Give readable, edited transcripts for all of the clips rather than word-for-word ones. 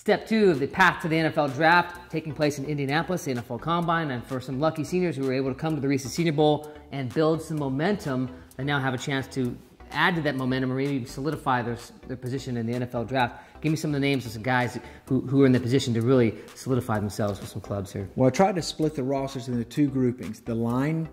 Step 2 of the path to the NFL draft taking place in Indianapolis, the NFL Combine, and for some lucky seniors who were able to come to the Reese Senior Bowl and build some momentum, they now have a chance to add to that momentum or maybe solidify their position in the NFL draft. Give me some of the names of some guys who are in the position to really solidify themselves with some clubs here. Well, I tried to split the rosters into two groupings, the line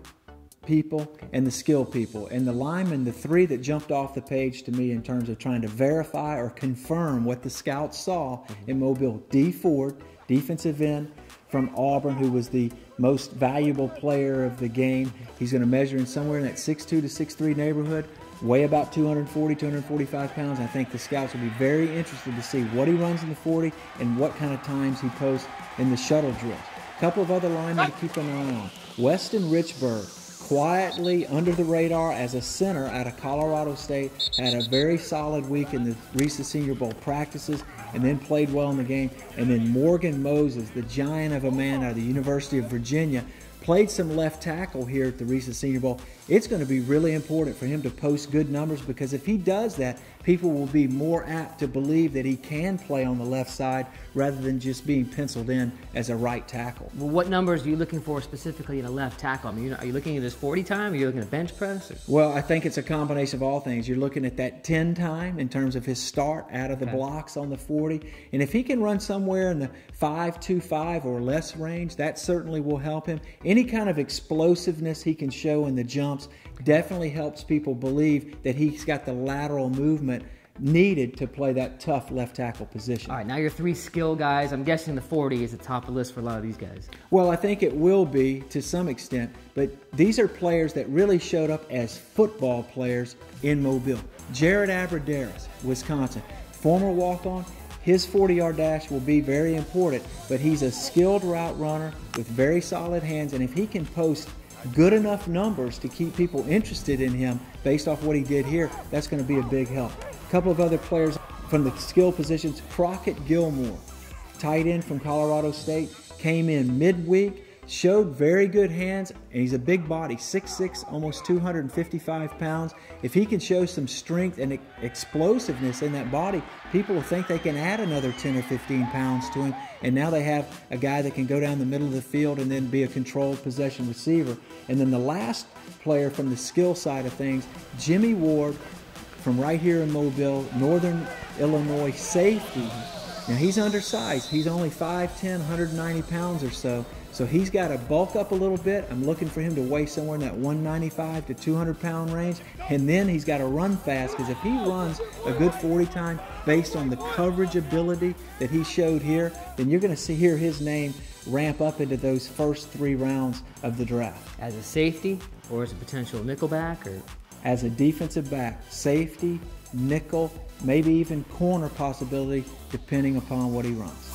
people and the skill people. And the linemen, the three that jumped off the page to me in terms of trying to verify or confirm what the scouts saw in Mobile. D. Ford, defensive end from Auburn, who was the most valuable player of the game. He's going to measure in somewhere in that 6'2 to 6'3 neighborhood, weigh about 240, 245 pounds. I think the scouts will be very interested to see what he runs in the 40 and what kind of times he posts in the shuttle drills. A couple of other linemen to keep an eye on. Weston Richburg, quietly under the radar as a center out of Colorado State, had a very solid week in the Reese Senior Bowl practices and then played well in the game. And then Morgan Moses, the giant of a man out of the University of Virginia, played some left tackle here at the Reese Senior Bowl. It's going to be really important for him to post good numbers, because if he does that, people will be more apt to believe that he can play on the left side rather than just being penciled in as a right tackle. Well, what numbers are you looking for specifically in a left tackle? I mean, are you looking at his 40 time? Are you looking at bench press? Or? Well, I think it's a combination of all things. You're looking at that 10 time in terms of his start out of the blocks on the 40. And if he can run somewhere in the 5.25 or less range, that certainly will help him. Any kind of explosiveness he can show in the jumps definitely helps people believe that he's got the lateral movement needed to play that tough left tackle position. All right, now your three skill guys. I'm guessing the 40 is the top of the list for a lot of these guys. Well, I think it will be to some extent, but these are players that really showed up as football players in Mobile. Jared Aberderis, Wisconsin, former walk-on. His 40-yard dash will be very important, but he's a skilled route runner with very solid hands, and if he can post good enough numbers to keep people interested in him based off what he did here, that's going to be a big help. A couple of other players from the skill positions. Crockett Gilmore, tight end from Colorado State, came in midweek, showed very good hands, and he's a big body, 6'6", almost 255 pounds. If he can show some strength and explosiveness in that body, people will think they can add another 10 or 15 pounds to him, and now they have a guy that can go down the middle of the field and then be a controlled possession receiver. And then the last player from the skill side of things, Jimmy Ward, from right here in Mobile, Northern Illinois safety. Now he's undersized. He's only 5'10", 190 pounds or so. So he's got to bulk up a little bit. I'm looking for him to weigh somewhere in that 195 to 200 pound range. And then he's got to run fast, because if he runs a good 40 time based on the coverage ability that he showed here, then you're going to hear his name ramp up into those first 3 rounds of the draft. As a safety or as a potential nickelback? Or as a defensive back, safety, nickel, maybe even corner possibility, depending upon what he runs.